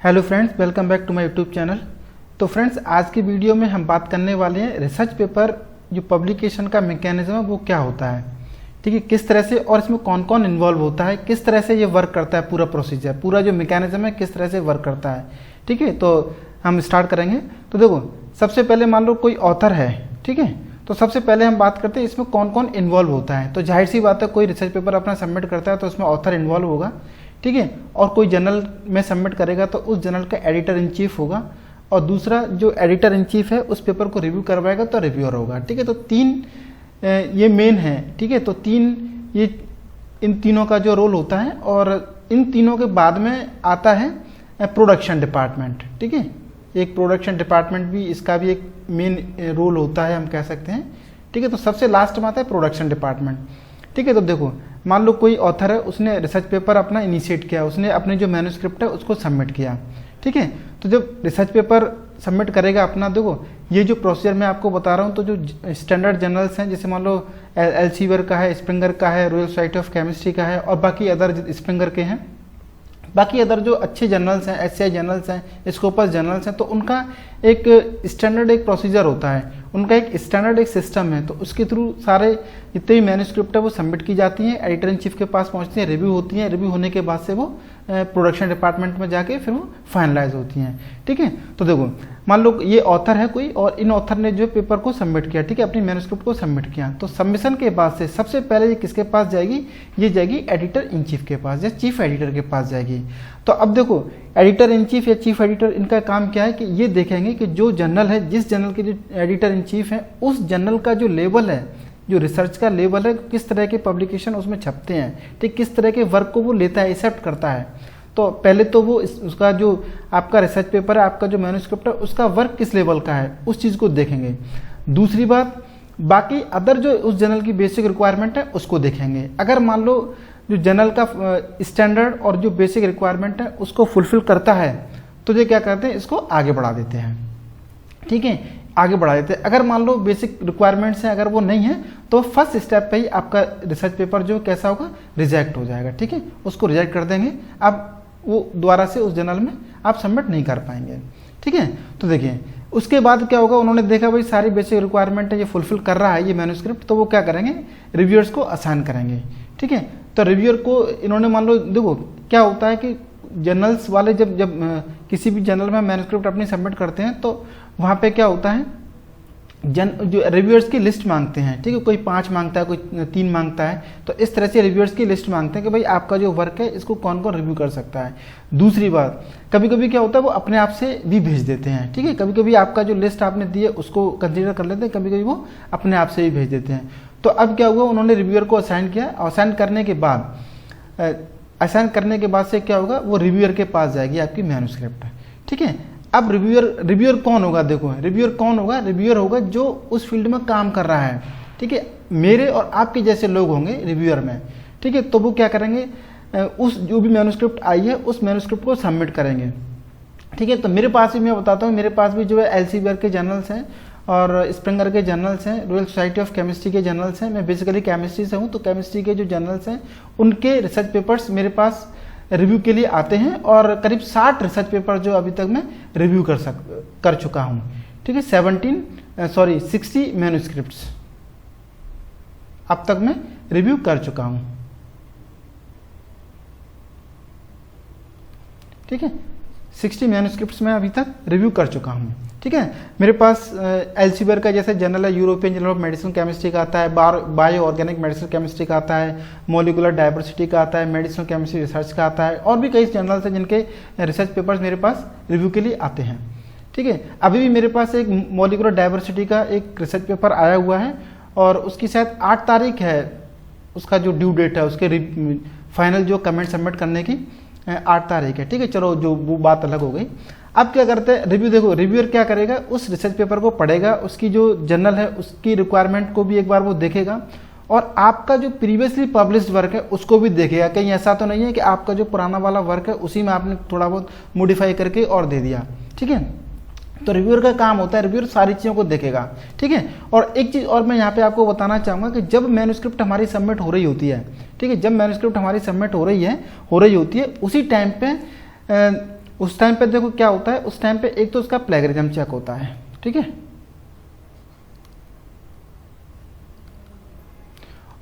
Hello friends, welcome back to my YouTube channel. तो friends, आज की वीडियो में हम बात करने वाले हैं रिसर्च पेपर जो पब्लिकेशन का मैकेनिज्म है वो क्या होता है, ठीक है, किस तरह से और इसमें कौन कौन इन्वॉल्व होता है, किस तरह से ये वर्क करता है, पूरा प्रोसीजर, पूरा जो मैकेनिज्म है किस तरह से वर्क करता है। ठीक है, तो हम स्टार्ट करेंगे। तो देखो, सबसे पहले मान लो कोई ऑथर है, ठीक है, तो सबसे पहले हम बात करते हैं इसमें कौन कौन इन्वॉल्व होता है। तो जाहिर सी बात है, कोई रिसर्च पेपर अपना सबमिट करता है तो उसमें ऑथर इन्वॉल्व होगा, ठीक है, और कोई जर्नल में सबमिट करेगा तो उस जर्नल का एडिटर इन चीफ होगा, और दूसरा जो एडिटर इन चीफ है उस पेपर को रिव्यू करवाएगा तो रिव्यूअर होगा। ठीक है, तो तीन ये मेन है। ठीक है, तो इन तीनों का जो रोल होता है, और इन तीनों के बाद में आता है प्रोडक्शन डिपार्टमेंट। ठीक है, एक प्रोडक्शन डिपार्टमेंट भी, इसका भी एक मेन रोल होता है, हम कह सकते हैं। ठीक है, तो सबसे लास्ट में आता है प्रोडक्शन डिपार्टमेंट। ठीक है, तो देखो, मान लो कोई ऑथर है, उसने रिसर्च पेपर अपना इनिशिएट किया, उसने अपने जो मैन्युस्क्रिप्ट है उसको सबमिट किया। ठीक है, तो जब रिसर्च पेपर सबमिट करेगा अपना, देखो ये जो प्रोसीजर मैं आपको बता रहा हूँ, तो जो स्टैंडर्ड जर्नल्स हैं, जैसे मान लो एल्सेवियर का है, स्प्रिंगर का है, रॉयल सोसाइटी ऑफ केमिस्ट्री का है, और बाकी अदर स्प्रिंगर के हैं, बाकी अदर जो अच्छे जर्नल्स हैं, एससीआई जर्नल्स हैं, स्कोपस जर्नल्स हैं, तो उनका एक स्टैंडर्ड एक प्रोसीजर होता है, उनका एक स्टैंडर्ड एक सिस्टम है। तो उसके थ्रू सारे जितने भी मैन्युस्क्रिप्ट है वो सबमिट की जाती हैं, एडिटर इन चीफ के पास पहुंचती हैं, रिव्यू होती हैं, रिव्यू होने के बाद से वो प्रोडक्शन डिपार्टमेंट में जाके फिर वो फाइनलाइज होती हैं। ठीक है, तो देखो, मान लो ये ऑथर है कोई, और इन ऑथर ने जो पेपर को सबमिट किया, ठीक है, अपनी मैन्युस्क्रिप्ट को सबमिट किया, तो सबमिशन के बाद से सबसे पहले ये किसके पास जाएगी, ये जाएगी एडिटर इन चीफ के पास या चीफ एडिटर के पास जाएगी। तो अब देखो, एडिटर इन चीफ या चीफ एडिटर, इनका काम क्या है कि ये देखेंगे कि जो जर्नल है, जिस जर्नल के जो एडिटर इन चीफ है, उस जर्नल का जो लेवल है, जो रिसर्च का लेवल है, किस तरह के पब्लिकेशन उसमें छपते हैं, ठीक, किस तरह के वर्क को वो लेता है, एक्सेप्ट करता है। तो पहले तो वो उसका जो आपका रिसर्च पेपर है, आपका जो मैन्युस्क्रिप्ट है, उसका वर्क किस लेवल का है, उस चीज़ को देखेंगे। दूसरी बात, बाकी अदर जो उस जर्नल की बेसिक रिक्वायरमेंट है उसको देखेंगे। अगर मान लो जो जर्नल का स्टैंडर्ड और जो बेसिक रिक्वायरमेंट है उसको फुलफिल करता है, तो ये क्या करते हैं, इसको आगे बढ़ा देते हैं। ठीक है, आगे बढ़ा देते हैं। अगर मान लो बेसिक रिक्वायरमेंट्स हैं, अगर वो नहीं है, तो फर्स्ट स्टेप पे ही आपका रिसर्च पेपर जो कैसा होगा, रिजेक्ट हो जाएगा। ठीक है, उसको रिजेक्ट कर देंगे, आप वो दोबारा से उस जर्नल में आप सबमिट नहीं कर पाएंगे। ठीक है, तो देखिए उसके बाद क्या होगा, उन्होंने देखा भाई सारी बेसिक रिक्वायरमेंट है, ये फुलफिल कर रहा है ये मैन्युस्क्रिप्ट, तो वो क्या करेंगे, रिव्यूअर्स को असाइन करेंगे। ठीक है, तो रिव्यूअर को इन्होंने, मान लो देखो क्या होता है कि जर्नल्स वाले जब किसी भी जर्नल में मैन्युस्क्रिप्ट अपनी सबमिट करते हैं, तो वहाँ पे क्या होता है, जो रिव्यूअर्स की लिस्ट मांगते हैं। ठीक है, कोई 5 मांगता है, कोई 3 मांगता है, तो इस तरह से रिव्यूअर्स की लिस्ट मांगते हैं कि भाई आपका जो वर्क है इसको कौन कौन रिव्यू कर सकता है। दूसरी बात, कभी कभी क्या होता है, वो अपने आप से भी भेज देते हैं। ठीक है, कभी कभी आपका जो लिस्ट आपने दी है उसको कंसिडर कर लेते हैं, कभी कभी वो अपने आप से भी भेज देते हैं। तो अब क्या हुआ, उन्होंने रिव्यूअर को असाइन किया, असाइन करने के बाद से क्या होगा, वो रिव्यूअर के पास जाएगी आपकी मैन्युस्क्रिप्ट। ठीक है, अब रिव्यूअर कौन होगा, देखो रिव्यूअर कौन होगा, रिव्यूअर होगा जो उस फील्ड में काम कर रहा है। ठीक है, मेरे और आपके जैसे लोग होंगे रिव्यूअर में। ठीक है, तो वो क्या करेंगे, उस जो भी मैन्युस्क्रिप्ट आई है उस मैन्युस्क्रिप्ट को सबमिट करेंगे। ठीक है, तो मेरे पास भी, मैं बताता हूँ, मेरे पास भी जो है एल्सेवियर के जर्नल्स हैं और स्प्रिंगर के जर्नल्स हैं, रॉयल सोसाइटी ऑफ केमिस्ट्री के जर्नल्स हैं। मैं बेसिकली केमिस्ट्री से हूँ, तो केमिस्ट्री के जो जर्नल्स हैं उनके रिसर्च पेपर्स मेरे पास रिव्यू के लिए आते हैं, और करीब 60 रिसर्च पेपर जो अभी तक मैं रिव्यू कर चुका हूँ। ठीक है, 60 मैन्युस्क्रिप्ट्स अब तक मैं रिव्यू कर चुका हूँ। ठीक है, 60 मैन्युस्क्रिप्ट्स मैं अभी तक रिव्यू कर चुका हूँ। ठीक है, मेरे पास एल्सेवियर का जैसे जर्नल है, European journal of medicine chemistry का आता है, बायो ऑर्गेनिक मेडिसिन केमिस्ट्री का आता है, मॉलिकुलर डाइवर्सिटी का आता है, मेडिसिन केमिस्ट्री रिसर्च का आता है, और भी कई जर्नल्स हैं जिनके रिसर्च पेपर्स मेरे पास रिव्यू के लिए आते हैं। ठीक है, अभी भी मेरे पास एक मॉलिकुलर डाइवर्सिटी का एक रिसर्च पेपर आया हुआ है, और उसकी शायद 8 तारीख है उसका जो ड्यू डेट है, उसके फाइनल जो कमेंट सबमिट करने की 8 तारीख है। ठीक है, चलो जो वो बात अलग हो गई। अब क्या करते हैं, रिव्यू, देखो रिव्यूअर क्या करेगा, उस रिसर्च पेपर को पढ़ेगा, उसकी जो जर्नल है उसकी रिक्वायरमेंट को भी एक बार वो देखेगा, और आपका जो प्रीवियसली पब्लिश्ड वर्क है उसको भी देखेगा। कहीं ऐसा तो नहीं है कि आपका जो पुराना वाला वर्क है उसी में आपने थोड़ा बहुत मॉडिफाई करके और दे दिया। ठीक है, तो रिव्यूअर का काम होता है, रिव्यूअर सारी चीज़ों को देखेगा। ठीक है, और एक चीज़ और मैं यहाँ पे आपको बताना चाहूँगा कि जब मैन्युस्क्रिप्ट हमारी सबमिट हो रही होती है, ठीक है, जब मैन्युस्क्रिप्ट हमारी सबमिट हो रही होती है, उसी टाइम पे उस टाइम पे देखो क्या होता है, उस टाइम पे एक तो उसका प्लेगरिज्म चेक होता है, ठीक है,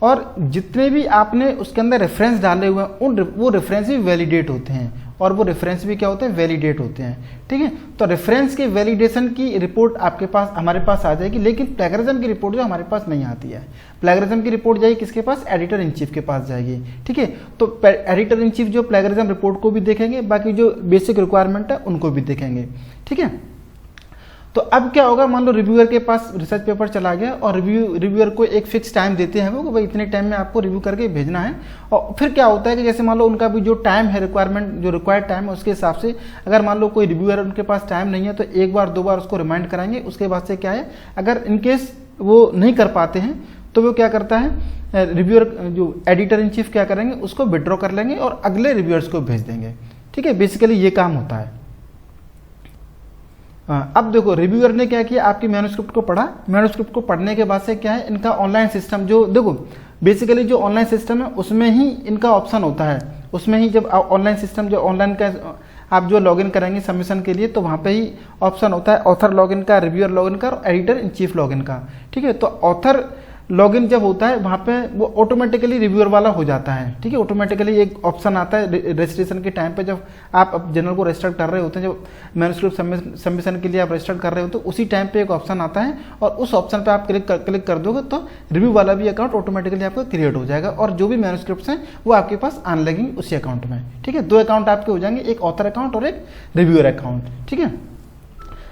और जितने भी आपने उसके अंदर रेफरेंस डाले हुए हैं उन वो रेफरेंस भी वैलिडेट होते हैं, और वो रेफरेंस भी क्या होते हैं, वैलिडेट होते हैं, ठीक है। तो रेफरेंस के वैलिडेशन की रिपोर्ट आपके पास हमारे पास आ जाएगी, लेकिन प्लेगरिज्म की रिपोर्ट जो हमारे पास नहीं आती है। प्लेगरिज्म की रिपोर्ट जाएगी किसके पास, एडिटर इन चीफ के पास जाएगी, ठीक है। तो एडिटर इन चीफ जो प्लेगरिज्म रिपोर्ट को भी देखेंगे, बाकी जो बेसिक रिक्वायरमेंट है उनको भी देखेंगे, ठीक है। तो अब क्या होगा, मान लो रिव्यूअर के पास रिसर्च पेपर चला गया और रिव्यूअर को एक फिक्स टाइम देते हैं वो कि भाई इतने टाइम में आपको रिव्यू करके भेजना है। और फिर क्या होता है कि जैसे मान लो उनका भी जो टाइम है, रिक्वायरमेंट जो रिक्वायर्ड टाइम है उसके हिसाब से अगर मान लो कोई रिव्यूअर उनके पास टाइम नहीं है तो एक बार दो बार उसको रिमाइंड कराएंगे। उसके बाद से क्या है, अगर इनकेस वो नहीं कर पाते हैं तो वो क्या करता है, रिव्यूअर जो एडिटर इन चीफ क्या करेंगे, उसको विड्रॉ कर लेंगे और अगले रिव्यूअर्स को भेज देंगे, ठीक है। बेसिकली ये काम होता है। अब देखो रिव्यूअर ने क्या किया, आपकी मैन्युस्क्रिप्ट को पढ़ा, मैन्युस्क्रिप्ट को पढ़ने के बाद से क्या है, इनका ऑनलाइन सिस्टम जो देखो बेसिकली जो ऑनलाइन सिस्टम है उसमें ही इनका ऑप्शन होता है, उसमें ही जब ऑनलाइन सिस्टम जो ऑनलाइन का आप जो लॉगिन करेंगे सबमिशन के लिए तो वहाँ पे ही ऑप्शन होता है ऑथर लॉगिन का, रिव्यूअर लॉगिन का और एडिटर इन चीफ लॉगिन का, ठीक है। तो ऑथर लॉगिन जब होता है वहाँ पे वो ऑटोमेटिकली रिव्यूअर वाला हो जाता है, ठीक है। ऑटोमेटिकली एक ऑप्शन आता है रजिस्ट्रेशन के टाइम पे, जब आप जर्नल को रजिस्टर कर रहे होते हैं, जब मैन्युस्क्रिप्ट सबमिशन के लिए आप रजिस्टर कर रहे होते हैं, उसी टाइम पे एक ऑप्शन आता है और उस ऑप्शन पे आप क्लिक कर दोगे तो रिव्यू वाला भी अकाउंट ऑटोमेटिकली आपका क्रिएट हो जाएगा और जो भी मैन्युस्क्रिप्ट्स हैं वो आपके पास आने लगेंगे उसी अकाउंट में, ठीक है। दो अकाउंट आपके हो जाएंगे, एक ऑथर अकाउंट और एक रिव्यूअर अकाउंट, ठीक है।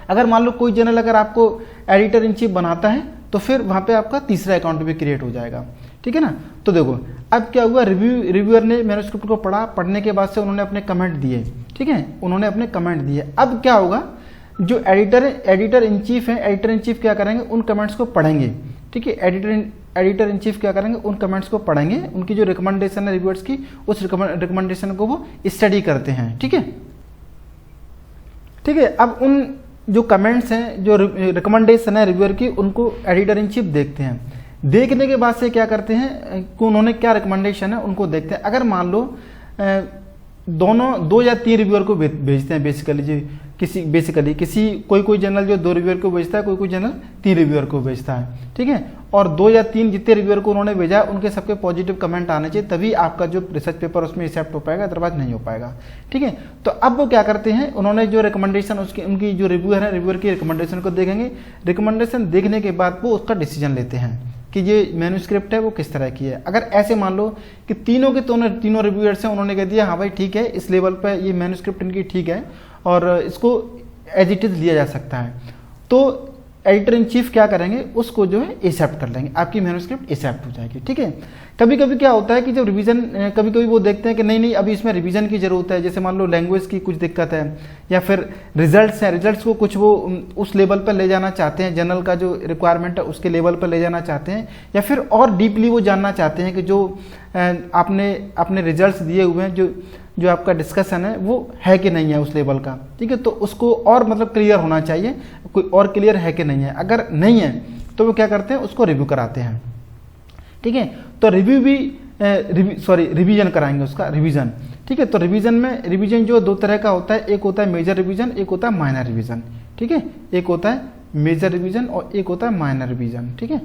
अगर मान लो कोई जर्नल अगर आपको एडिटर इन चीफ बनाता है तो फिर वहाँ पे आपका तीसरा अकाउंट भी क्रिएट हो जाएगा, ठीक है ना। तो देखो अब क्या हुआ, रिव्यूअर ने मैन्युस्क्रिप्ट को पढ़ा, पढ़ने के बाद से उन्होंने अपने कमेंट दिए, ठीक है, उन्होंने अपने कमेंट दिए। अब क्या होगा, जो एडिटर इन चीफ है, एडिटर इन चीफ क्या करेंगे, उन कमेंट्स को पढ़ेंगे, ठीक है। एडिटर इन चीफ क्या करेंगे, उन कमेंट्स को पढ़ेंगे, उनकी जो रिकमेंडेशन है रिव्यूअर्स की, उस रिकमेंडेशन को वो स्टडी करते हैं, ठीक है, ठीक है। अब उन जो कमेंट्स हैं, जो रिकमेंडेशन है रिव्यूअर की, उनको एडिटर इन चीफ देखते हैं। देखने के बाद से क्या करते हैं कि उन्होंने क्या रिकमेंडेशन है उनको देखते हैं। अगर मान लो दोनों 2 या 3 रिव्यूअर को भेजते हैं, बेसिकली किसी कोई जर्नल जो 2 रिव्यूअर को भेजता है, कोई जर्नल 3 रिव्यूअर को भेजता है, ठीक है। और 2 या 3 जितने रिव्यूअर को उन्होंने भेजा उनके सबके पॉजिटिव कमेंट आने चाहिए, तभी आपका जो रिसर्च पेपर उसमें एक्सेप्ट हो पाएगा, अदरवाइज नहीं हो पाएगा, ठीक है। तो अब वो क्या करते हैं, उन्होंने जो रिकमेंडेशन उनकी जो रिव्यूअर है, रिव्यूअर की रिकमेंडेशन को देखेंगे। रिकमेंडेशन देखने के बाद वो उसका डिसीजन लेते हैं कि ये मैन्युस्क्रिप्ट है वो किस तरह की है। अगर ऐसे मान लो कि तीनों रिव्यूअर्स हैं, उन्होंने कह दिया हाँ भाई ठीक है, इस लेवल पे ये मैन्युस्क्रिप्ट इनकी ठीक है और इसको एज इट इज लिया जा सकता है, तो एडिटर इन चीफ क्या करेंगे, उसको जो है एक्सेप्ट कर लेंगे, आपकी मैन्युस्क्रिप्ट एक्सेप्ट हो जाएगी, ठीक है। कभी कभी क्या होता है कि जब रिवीजन, कभी कभी वो देखते हैं कि नहीं अभी इसमें रिवीजन की जरूरत है, जैसे मान लो लैंग्वेज की कुछ दिक्कत है या फिर रिजल्ट्स हैं, रिजल्ट्स को कुछ वो उस लेवल पर ले जाना चाहते हैं, जर्नल का जो रिक्वायरमेंट है उसके लेवल पर ले जाना चाहते हैं, या फिर और डीपली वो जानना चाहते हैं कि जो आपने अपने रिजल्ट्स दिए हुए हैं, जो आपका डिस्कशन है वो है कि नहीं है उस लेवल का, ठीक है। तो उसको और मतलब क्लियर होना चाहिए, कोई और क्लियर है कि नहीं है। अगर नहीं है तो वो क्या करते हैं, उसको रिव्यू कराते हैं, ठीक है। तो रिवीजन कराएंगे, उसका रिवीजन, ठीक है। तो रिवीजन जो 2 तरह का होता है, एक होता है मेजर रिवीजन, एक होता है माइनर रिवीजन, ठीक है। एक होता है मेजर रिवीजन और एक होता है माइनर रिवीजन, ठीक है।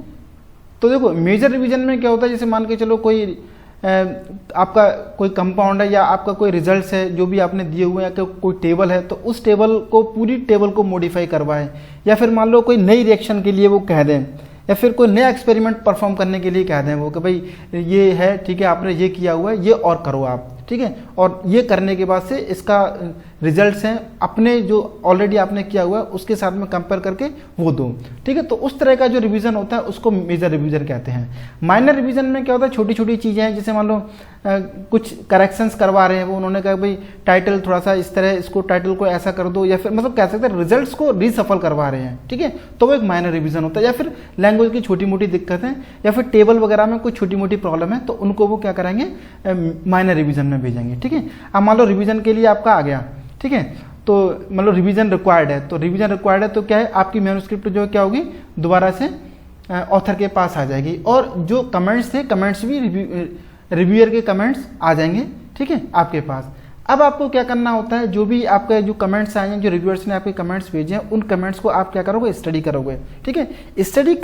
तो देखो मेजर रिवीजन में क्या होता है, जैसे मान के चलो कोई आपका कोई कंपाउंड है या आपका कोई रिजल्ट्स है जो भी आपने दिए हुए हैं, या कोई टेबल है तो उस पूरी टेबल को मॉडिफाई करवाएं, या फिर मान लो कोई नई रिएक्शन के लिए वो कह दें, या फिर कोई नया एक्सपेरिमेंट परफॉर्म करने के लिए कह दें वो कि भाई ये है, ठीक है, आपने ये किया हुआ है, ये और करो आप, ठीक है। और ये करने के बाद से इसका रिजल्ट्स हैं अपने जो ऑलरेडी आपने किया हुआ है उसके साथ में कंपेयर करके वो दो, ठीक है। तो उस तरह का जो रिवीजन होता है उसको मेजर रिवीजन कहते हैं। माइनर रिवीजन में क्या होता है, छोटी छोटी चीज़ें हैं, जैसे मान लो कुछ करेक्शंस करवा रहे हैं वो, उन्होंने कहा भाई टाइटल थोड़ा सा इस तरह, इसको टाइटल को ऐसा कर दो, या फिर मतलब कह सकते हैं रिजल्ट्स को रीसफल करवा रहे हैं, ठीक है। तो वो एक माइनर रिवीजन होता है। या फिर लैंग्वेज की छोटी मोटी दिक्कत है या फिर टेबल वगैरह में कोई छोटी मोटी प्रॉब्लम है तो उनको वो क्या करेंगे, माइनर रिवीजन में भेजेंगे, ठीक है। अब मान लो रिवीजन के लिए आपका आ गया, ठीक है, तो मतलब रिवीजन रिक्वायर्ड है, तो रिवीजन रिक्वायर्ड है तो क्या है, आपकी मैन्युस्क्रिप्ट जो क्या होगी दोबारा से ऑथर के पास आ जाएगी, और जो कमेंट्स थे कमेंट्स भी रिव्यूअर के कमेंट्स आ जाएंगे, ठीक है, आपके पास। अब आपको क्या करना होता है, जो भी आपके जो कमेंट्स आए हैं, जो रिव्यूअर्स ने आपके कमेंट्स भेजे हैं, उन कमेंट्स को आप क्या करोगे, स्टडी करोगे। ठीक है, स्टडी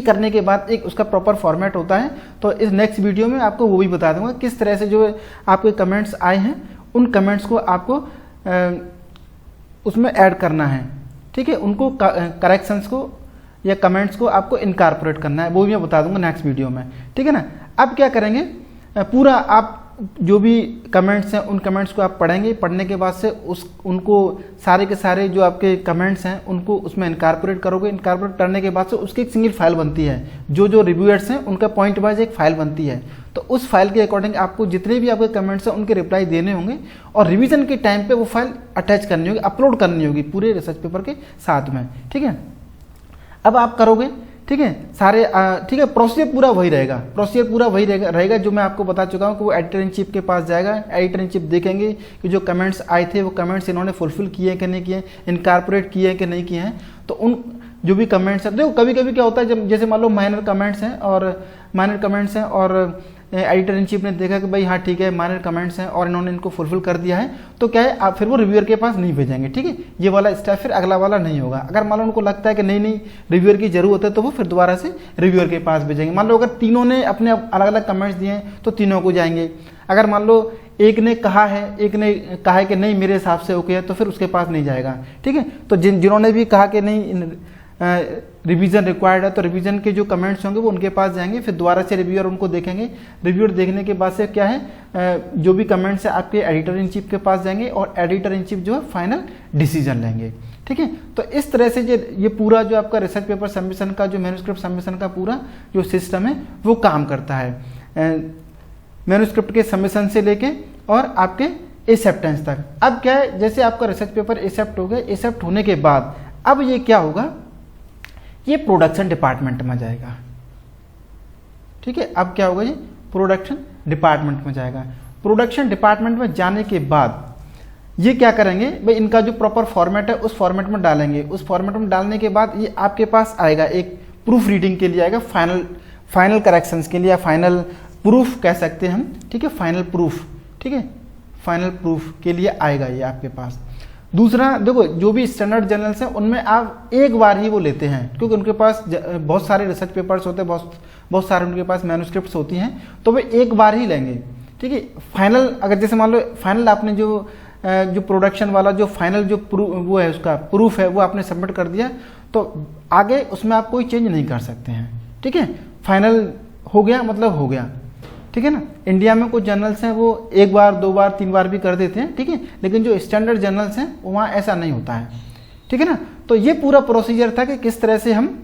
करने के बाद एक उसका प्रॉपर फॉर्मेट होता है। तो इस नेक्स्ट वीडियो में आपको वो भी बता दूंगा किस तरह से जो आपके कमेंट्स आए हैं उन कमेंट्स को आपको उसमें ऐड करना है। ठीक है, उनको करेक्शंस को या कमेंट्स को आपको इनकॉर्पोरेट करना है, वो भी मैं बता दूंगा नेक्स्ट वीडियो में। ठीक है ना। अब क्या करेंगे, पूरा आप जो भी कमेंट्स हैं उन कमेंट्स को आप पढ़ेंगे, पढ़ने के बाद से उनको सारे के सारे जो आपके कमेंट्स हैं उनको उसमें इनकॉर्पोरेट करोगे। इनकॉर्पोरेट करने के बाद से उसकी एक सिंगल फाइल बनती है, जो रिव्यूअर्स हैं उनका पॉइंट वाइज एक फाइल बनती है। तो उस फाइल के अकॉर्डिंग आपको जितने भी आपके कमेंट्स हैं उनके रिप्लाई देने होंगे और रिवीजन के टाइम पे वो फाइल अटैच करनी होगी, अपलोड करनी होगी पूरे रिसर्च पेपर के साथ में। ठीक है, अब आप करोगे। ठीक है, सारे ठीक है, प्रोसीजर पूरा वही रहेगा जो मैं आपको बता चुका हूँ कि वो एडिटर इन चीफ के पास जाएगा। एडिटर इन चीफ देखेंगे कि जो कमेंट्स आए थे वो कमेंट्स इन्होंने फुलफिल किए हैं कि नहीं किए, इनकॉर्पोरेट किए हैं कि नहीं किए हैं। तो उन जो भी कमेंट्स हैं, देखो कभी कभी क्या होता है, जब जैसे मान लो माइनर कमेंट्स हैं और एडिटर इन चीफ ने देखा कि भाई हाँ ठीक है माइनर कमेंट्स हैं और इन्होंने इनको फुलफिल कर दिया है, तो क्या है आप फिर वो रिव्यूअर के पास नहीं भेजेंगे। ठीक है, ये वाला स्टेप फिर अगला वाला नहीं होगा। अगर मान लो उनको लगता है कि नहीं रिव्यूअर की जरूरत है तो वो फिर दोबारा से रिव्यूअर के पास भेजेंगे। मान लो अगर तीनों ने अपने अलग अलग कमेंट्स दिए हैं तो तीनों को जाएंगे। अगर मान लो एक ने कहा है कि नहीं मेरे हिसाब से ओके है, तो फिर उसके पास नहीं जाएगा। ठीक है, तो जिन्होंने भी कहा कि नहीं रिवीजन रिक्वायर्ड है, तो रिवीजन के जो कमेंट्स होंगे वो उनके पास जाएंगे, फिर दोबारा से रिव्यूअर उनको देखेंगे। रिव्यूअर देखने के बाद से क्या है, जो भी कमेंट्स है आपके एडिटर इन चीफ के पास जाएंगे और एडिटर इन चीफ जो है फाइनल डिसीजन लेंगे। ठीक है, तो इस तरह से ये पूरा जो आपका रिसर्च पेपर सबमिशन का जो मैन्युस्क्रिप्ट सबमिशन का पूरा जो सिस्टम है वो काम करता है, मैन्युस्क्रिप्ट के सबमिशन से लेके और आपके एक्सेप्टेंस तक। अब क्या है, जैसे आपका रिसर्च पेपर एक्सेप्ट हो गया, एक्सेप्ट होने के बाद अब ये क्या होगा, ये प्रोडक्शन डिपार्टमेंट में जाएगा। ठीक है, अब क्या होगा, ये प्रोडक्शन डिपार्टमेंट में जाएगा। प्रोडक्शन डिपार्टमेंट में जाने के बाद ये क्या करेंगे भाई, इनका जो प्रॉपर फॉर्मेट है उस फॉर्मेट में डालेंगे। उस फॉर्मेट में डालने के बाद ये आपके पास आएगा, एक प्रूफ रीडिंग के लिए आएगा, फाइनल करेक्शंस के लिए या फाइनल प्रूफ कह सकते हैं हम। ठीक है, फाइनल प्रूफ। ठीक है, फाइनल प्रूफ के लिए आएगा ये आपके पास। दूसरा देखो, जो भी स्टैंडर्ड जर्नल्स हैं उनमें आप एक बार ही वो लेते हैं, क्योंकि उनके पास बहुत सारे रिसर्च पेपर्स होते हैं, बहुत सारे उनके पास मैन्युस्क्रिप्ट्स होती हैं, तो वे एक बार ही लेंगे। ठीक है, फाइनल अगर जैसे मान लो फाइनल आपने जो प्रोडक्शन वाला जो फाइनल जो वो है उसका प्रूफ है वो आपने सबमिट कर दिया, तो आगे उसमें आप कोई चेंज नहीं कर सकते हैं। ठीक है, फाइनल हो गया मतलब हो गया। ठीक है ना। इंडिया में कुछ जर्नल्स हैं वो एक बार, दो बार, तीन बार भी कर देते हैं। ठीक है, लेकिन जो स्टैंडर्ड जर्नल्स हैं वहाँ ऐसा नहीं होता है। ठीक है ना। तो ये पूरा प्रोसीजर था कि किस तरह से हम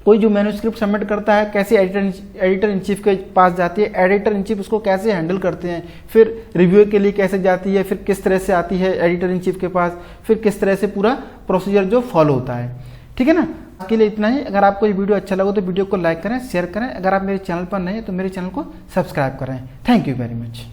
कोई जो मैन्युस्क्रिप्ट सबमिट करता है कैसे एडिटर इन चीफ के पास जाती है, एडिटर इन चीफ उसको कैसे हैंडल करते हैं, फिर रिव्यू के लिए कैसे जाती है, फिर किस तरह से आती है एडिटर इन चीफ के पास, फिर किस तरह से पूरा प्रोसीजर जो फॉलो होता है। ठीक है ना। आज के लिए इतना ही। अगर आपको ये वीडियो अच्छा लगा तो वीडियो को लाइक करें, शेयर करें। अगर आप मेरे चैनल पर नए हैं तो मेरे चैनल को सब्सक्राइब करें। Thank you very much.